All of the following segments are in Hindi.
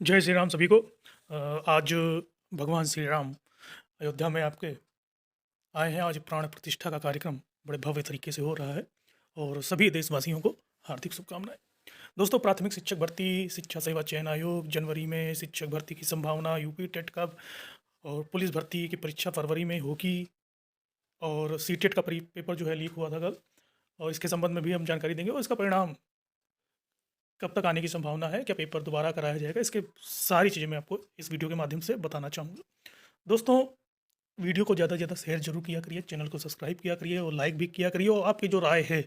जय श्री राम सभी को। आज भगवान श्री राम अयोध्या में आपके आए हैं। आज प्राण प्रतिष्ठा का कार्यक्रम बड़े भव्य तरीके से हो रहा है और सभी देशवासियों को हार्दिक शुभकामनाएं। दोस्तों, प्राथमिक शिक्षक भर्ती शिक्षा सेवा चयन आयोग जनवरी में, शिक्षक भर्ती की संभावना, यूपी टेट का और पुलिस भर्ती की परीक्षा फरवरी में होगी और सी टेट का पेपर जो है लीक हुआ था कल, और इसके संबंध में भी हम जानकारी देंगे और इसका परिणाम कब तक आने की संभावना है, क्या पेपर दोबारा कराया जाएगा, इसके सारी चीज़ें मैं आपको इस वीडियो के माध्यम से बताना चाहूँगा। दोस्तों, वीडियो को ज़्यादा से ज़्यादा शेयर जरूर किया करिए, चैनल को सब्सक्राइब किया करिए और लाइक भी किया करिए और आपकी जो राय है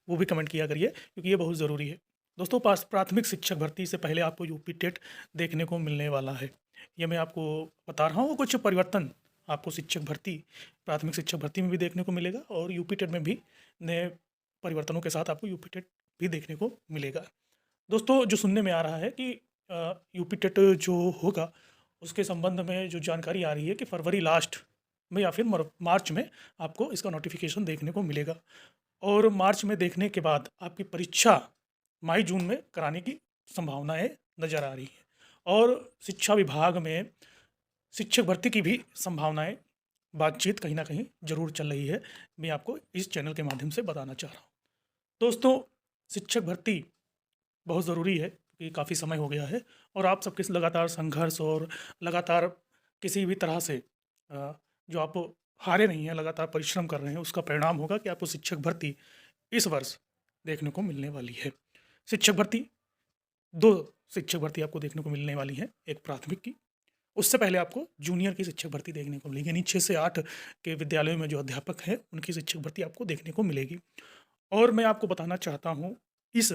वो भी कमेंट किया करिए, क्योंकि ये बहुत ज़रूरी है। दोस्तों, पास प्राथमिक शिक्षक भर्ती से पहले आपको यूपी टेट देखने को मिलने वाला है। ये मैं आपको बता रहा हूँ। कुछ परिवर्तन आपको शिक्षक भर्ती प्राथमिक शिक्षक भर्ती में भी देखने को मिलेगा और यूपी टेट में भी नए परिवर्तनों के साथ आपको यूपी टेट भी देखने को मिलेगा। दोस्तों, जो सुनने में आ रहा है कि यूपी टेट जो होगा उसके संबंध में जो जानकारी आ रही है कि फरवरी लास्ट में या फिर मार्च में आपको इसका नोटिफिकेशन देखने को मिलेगा और मार्च में देखने के बाद आपकी परीक्षा मई जून में कराने की संभावनाएं नज़र आ रही हैं। और शिक्षा विभाग में शिक्षक भर्ती की भी संभावनाएं, बातचीत कहीं ना कहीं जरूर चल रही है। मैं आपको इस चैनल के माध्यम से बताना चाह रहा हूँ। दोस्तों, शिक्षक भर्ती बहुत ज़रूरी है क्योंकि काफ़ी समय हो गया है और आप सबके लगातार संघर्ष और लगातार किसी भी तरह से जो आप हारे नहीं हैं, लगातार परिश्रम कर रहे हैं, उसका परिणाम होगा कि आपको शिक्षक भर्ती इस वर्ष देखने को मिलने वाली है। शिक्षक भर्ती, दो शिक्षक भर्ती आपको देखने को मिलने वाली है। एक प्राथमिक की, उससे पहले आपको जूनियर की शिक्षक भर्ती देखने को मिलेगी, यानी 6 से 8 के विद्यालयों में जो अध्यापक हैं उनकी शिक्षक भर्ती आपको देखने को मिलेगी। और मैं आपको बताना चाहता हूँ इस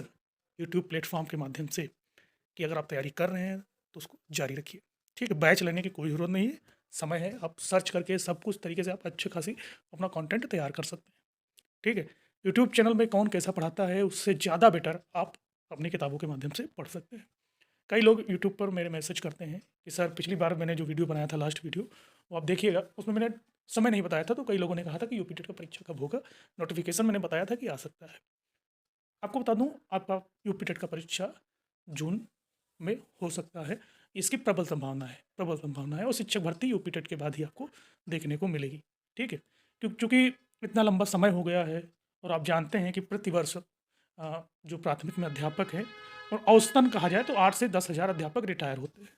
यूट्यूब प्लेटफॉर्म के माध्यम से कि अगर आप तैयारी कर रहे हैं तो उसको जारी रखिए। ठीक है, बैच लेने की कोई ज़रूरत नहीं है, समय है, आप सर्च करके सब कुछ तरीके से आप अच्छी खासी अपना कंटेंट तैयार कर सकते हैं। ठीक है, यूट्यूब चैनल में कौन कैसा पढ़ाता है उससे ज़्यादा बेटर आप अपनी किताबों के माध्यम से पढ़ सकते हैं। कई लोग यूट्यूब पर मेरे मैसेज करते हैं कि सर, पिछली बार मैंने जो वीडियो बनाया था, लास्ट वीडियो, वो आप देखिएगा, उसमें मैंने समय नहीं बताया था, तो कई लोगों ने कहा था कि यूपी टेट का परीक्षा कब होगा। नोटिफिकेशन मैंने बताया था कि आ सकता है। आपको बता दूं, आपका यूपी टेट का परीक्षा जून में हो सकता है। इसकी प्रबल संभावना है और शिक्षक भर्ती यूपी टेट के बाद ही आपको देखने को मिलेगी। ठीक है, क्योंकि इतना लंबा समय हो गया है और आप जानते हैं कि प्रतिवर्ष जो प्राथमिक में अध्यापक हैं, और औसतन कहा जाए तो 8 से 10 हज़ार अध्यापक रिटायर होते हैं।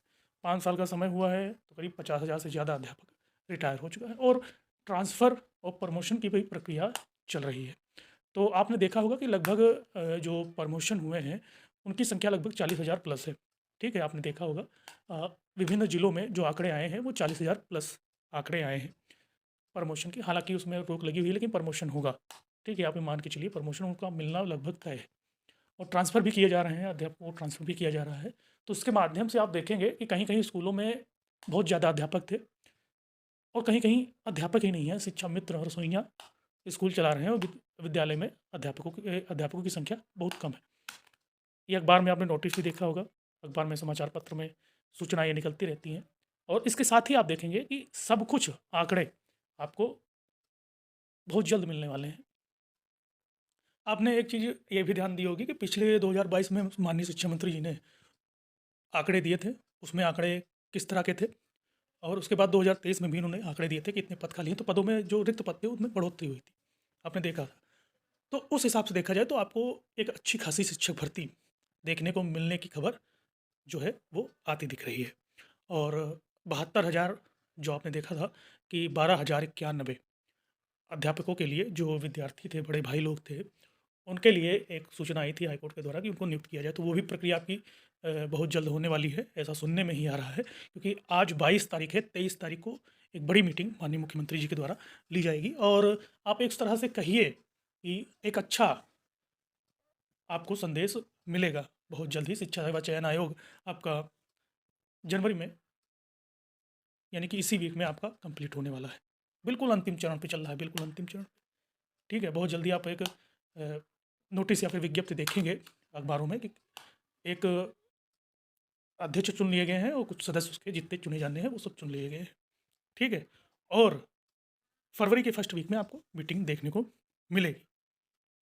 5 साल का समय हुआ है तो करीब 50 हज़ार से ज़्यादा अध्यापक रिटायर हो चुका है और ट्रांसफ़र और प्रमोशन की भी प्रक्रिया चल रही है। तो आपने देखा होगा कि लगभग जो प्रमोशन हुए हैं उनकी संख्या लगभग 40 हज़ार प्लस है। ठीक है, आपने देखा होगा विभिन्न जिलों में जो आंकड़े आए हैं वो 40 हज़ार प्लस आंकड़े आए हैं प्रमोशन की। हालांकि उसमें रोक लगी हुई है, लेकिन प्रमोशन होगा। ठीक है, आप ये मान के चलिए प्रमोशन उनका मिलना लगभग तय है और ट्रांसफ़र भी किए जा रहे हैं, अध्यापकों को ट्रांसफ़र भी किया जा रहा है। तो उसके माध्यम से आप देखेंगे कि कहीं कहीं स्कूलों में बहुत ज़्यादा अध्यापक थे और कहीं कहीं अध्यापक ही नहीं है, शिक्षा मित्र और रसोइयाँ स्कूल चला रहे हैं और विद्यालय में अध्यापकों की संख्या बहुत कम है। ये अखबार में आपने नोटिस भी देखा होगा, अखबार में, समाचार पत्र में सूचनाएँ निकलती रहती हैं। और इसके साथ ही आप देखेंगे कि सब कुछ आंकड़े आपको बहुत जल्द मिलने वाले हैं। आपने एक चीज़ ये भी ध्यान दी होगी कि पिछले 2022 में माननीय शिक्षा मंत्री जी ने आंकड़े दिए थे, उसमें आंकड़े किस तरह के थे, और उसके बाद 2023 में भी उन्होंने आंकड़े दिए थे कि इतने पद खाली हैं, तो पदों में जो रिक्त पद थे उनमें बढ़ोतरी हुई थी, आपने देखा था। तो उस हिसाब से देखा जाए तो आपको एक अच्छी खासी शिक्षक भर्ती देखने को मिलने की खबर जो है वो आती दिख रही है। और 72 हज़ार जो आपने देखा था कि 12,091 अध्यापकों के लिए, जो विद्यार्थी थे, बड़े भाई लोग थे, उनके लिए एक सूचना आई थी हाईकोर्ट के द्वारा कि उनको नियुक्त किया जाए। तो वो भी प्रक्रिया आपकी बहुत जल्द होने वाली है, ऐसा सुनने में ही आ रहा है, क्योंकि आज 22 तारीख है, 23 तारीख को एक बड़ी मीटिंग माननीय मुख्यमंत्री जी के द्वारा ली जाएगी। और आप एक तरह से कहिए कि एक अच्छा आपको संदेश मिलेगा बहुत जल्द ही। शिक्षा सेवा चयन आयोग आपका जनवरी में, यानी कि इसी वीक में आपका कंप्लीट होने वाला है। बिल्कुल अंतिम चरण पे चल रहा है, बिल्कुल अंतिम चरण पे। ठीक है, बहुत जल्दी आप एक नोटिस या फिर विज्ञप्ति देखेंगे अखबारों में कि एक अध्यक्ष चुन लिए गए हैं और कुछ सदस्य उसके जितने चुने जाने हैं वो सब चुन लिए गए हैं। ठीक है, और फरवरी के फर्स्ट वीक में आपको मीटिंग देखने को मिलेगी।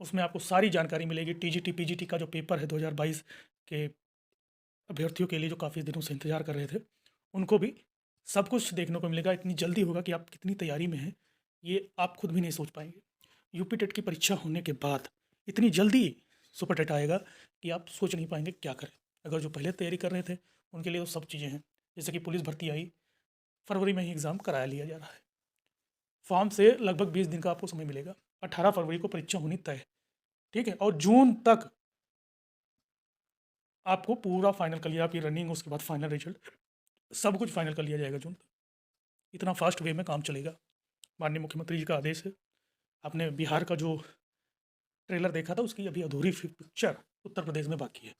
उसमें आपको सारी जानकारी मिलेगी। टीजीटी पीजीटी का जो पेपर है 2022 के अभ्यर्थियों के लिए जो काफ़ी दिनों से इंतज़ार कर रहे थे, उनको भी सब कुछ देखने को मिलेगा। इतनी जल्दी होगा कि आप कितनी तैयारी में हैं, ये आप खुद भी नहीं सोच पाएँगे। यूपी टेट की परीक्षा होने के बाद इतनी जल्दी सुपर टेट आएगा कि आप सोच नहीं पाएँगे क्या करें। अगर जो पहले तैयारी कर रहे थे, उनके लिए तो सब चीज़ें हैं। जैसे कि पुलिस भर्ती आई, फरवरी में ही एग्ज़ाम कराया लिया जा रहा है। फॉर्म से लगभग 20 दिन का आपको समय मिलेगा। 18 फरवरी को परीक्षा होनी तय है, ठीक है? और जून तक आपको पूरा फाइनल कर लिया, आपकी रनिंग, उसके बाद फाइनल रिजल्ट, सब कुछ फाइनल कर लिया जाएगा जून तक। इतना फास्ट वे में काम चलेगा। माननीय मुख्यमंत्री जी का आदेश है। आपने बिहार का जो ट्रेलर देखा था, उसकी अभी अधूरी पिक्चर उत्तर प्रदेश में बाकी है,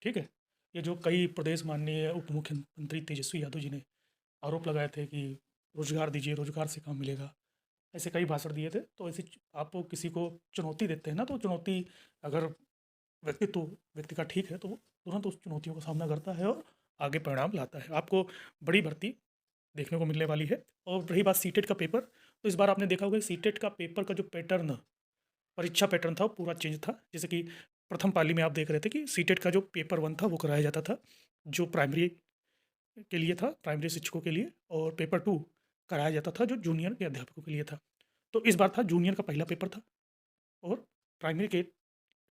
ठीक है? ये जो कई प्रदेश माननीय उप मुख्यमंत्री तेजस्वी यादव जी ने आरोप लगाए थे कि रोजगार दीजिए, रोजगार से काम मिलेगा, ऐसे कई भाषण दिए थे। तो ऐसे आप किसी को चुनौती देते हैं ना, तो चुनौती अगर व्यक्ति का ठीक है, तो वो तुरंत उस चुनौतियों का सामना करता है और आगे परिणाम लाता है। आपको बड़ी भर्ती देखने को मिलने वाली है। और रही बात सीटेट का पेपर, तो इस बार आपने देखा होगा सीटेट का पेपर का जो पैटर्न, परीक्षा पैटर्न था, वो पूरा चेंज था। जैसे कि प्रथम पाली में आप देख रहे थे कि सीटेट का जो पेपर 1 था वो कराया जाता था, जो प्राइमरी के लिए था, प्राइमरी शिक्षकों के लिए, और पेपर 2 कराया जाता था जो जूनियर के अध्यापकों के लिए था। तो इस बार था जूनियर का पहला पेपर था और प्राइमरी के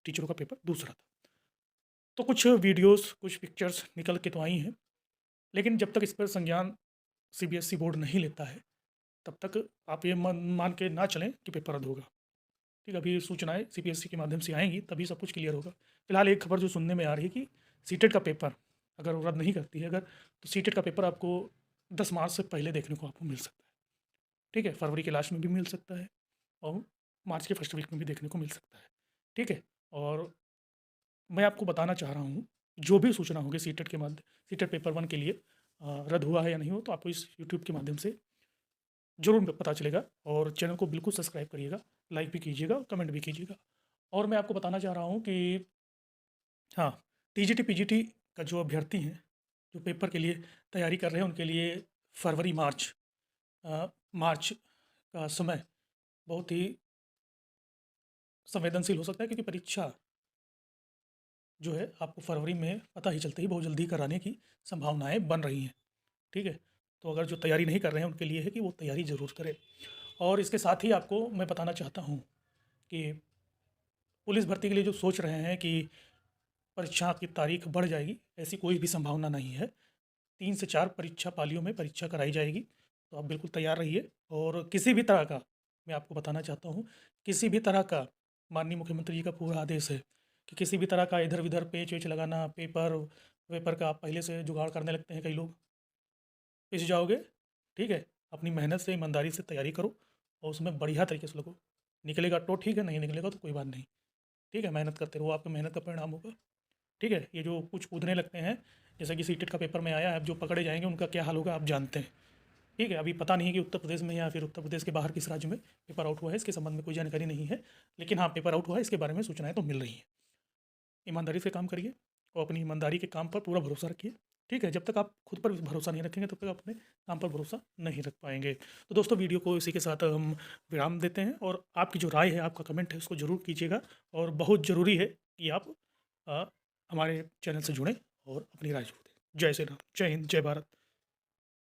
टीचरों का पेपर दूसरा था। तो कुछ वीडियोज़, कुछ पिक्चर्स निकल के तो आई हैं, लेकिन जब तक इस पर संज्ञान सीबीएसई बोर्ड नहीं लेता है, तब तक आप ये मान के ना चलें कि पेपर रद्द होगा। ठीक है, अभी सूचनाएँ सीबीएसई के माध्यम से आएँगी, तभी सब कुछ क्लियर होगा। फिलहाल एक खबर जो सुनने में आ रही है कि सीटेट का पेपर अगर वो रद्द नहीं करती है अगर, तो सीटेट का पेपर आपको 10 मार्च से पहले देखने को आपको मिल सकता है। ठीक है, फरवरी के लास्ट में भी मिल सकता है और मार्च के फर्स्ट वीक में भी देखने को मिल सकता है। ठीक है, और मैं आपको बताना चाह रहा हूँ, जो भी सूचना होगी सीटेट के माध्य सीटेट पेपर 1 के लिए रद्द हुआ है या नहीं हुआ, तो आपको इस यूट्यूब के माध्यम से ज़रूर पता चलेगा। और चैनल को बिल्कुल सब्सक्राइब करिएगा, लाइक भी कीजिएगा, कमेंट भी कीजिएगा। और मैं आपको बताना चाह रहा हूँ कि हाँ, टीजीटी, पीजीटी का जो अभ्यर्थी हैं, जो पेपर के लिए तैयारी कर रहे हैं, उनके लिए फरवरी, मार्च का समय बहुत ही संवेदनशील हो सकता है, क्योंकि परीक्षा जो है आपको फरवरी में पता ही चलते ही बहुत जल्दी कराने की संभावनाएँ बन रही हैं। ठीक है? तो अगर जो तैयारी नहीं कर रहे हैं, उनके लिए है कि वो तैयारी ज़रूर करें। और इसके साथ ही आपको मैं बताना चाहता हूँ कि पुलिस भर्ती के लिए जो सोच रहे हैं कि परीक्षा की तारीख बढ़ जाएगी, ऐसी कोई भी संभावना नहीं है। 3 से 4 परीक्षा पालियों में परीक्षा कराई जाएगी, तो आप बिल्कुल तैयार रहिए। और किसी भी तरह का, मैं आपको बताना चाहता हूँ, किसी भी तरह का माननीय मुख्यमंत्री जी का पूरा आदेश है कि किसी भी तरह का इधर-विधर पेच-वेच लगाना, पेपर का आप पहले से जुगाड़ करने लगते हैं कई लोग, पिस जाओगे। ठीक है? अपनी मेहनत से, ईमानदारी से तैयारी करो और उसमें बढ़िया तरीके से लगो। निकलेगा तो ठीक है, नहीं निकलेगा तो कोई बात नहीं। ठीक है? मेहनत करते रहो, आपकी मेहनत का परिणाम होगा। ठीक है? ये जो कुछ कूदने लगते हैं, जैसे कि सीटेट का पेपर में आया है, अब जो पकड़े जाएँगे उनका क्या हाल होगा आप जानते हैं। ठीक है? अभी पता नहीं है कि उत्तर प्रदेश में या फिर उत्तर प्रदेश के बाहर किस राज्य में पेपर आउट हुआ है, इसके संबंध में कोई जानकारी नहीं है। लेकिन हाँ, पेपर आउट हुआ है, इसके बारे में सूचनाएँ तो मिल रही हैं। ईमानदारी से काम करिए और अपनी ईमानदारी के काम पर पूरा भरोसा रखिए। ठीक है? जब तक आप खुद पर भरोसा नहीं रखेंगे, तब तक आप अपने काम पर भरोसा नहीं रख पाएँगे। तो दोस्तों, वीडियो को इसी के साथ हम विराम देते हैं और आपकी जो राय है, आपका कमेंट है, उसको ज़रूर कीजिएगा। और बहुत ज़रूरी है कि आप अ, हमारे चैनल से जुड़ें और अपनी राय ज़रूर दें। जय श्री राम, जय हिंद, जय भारत।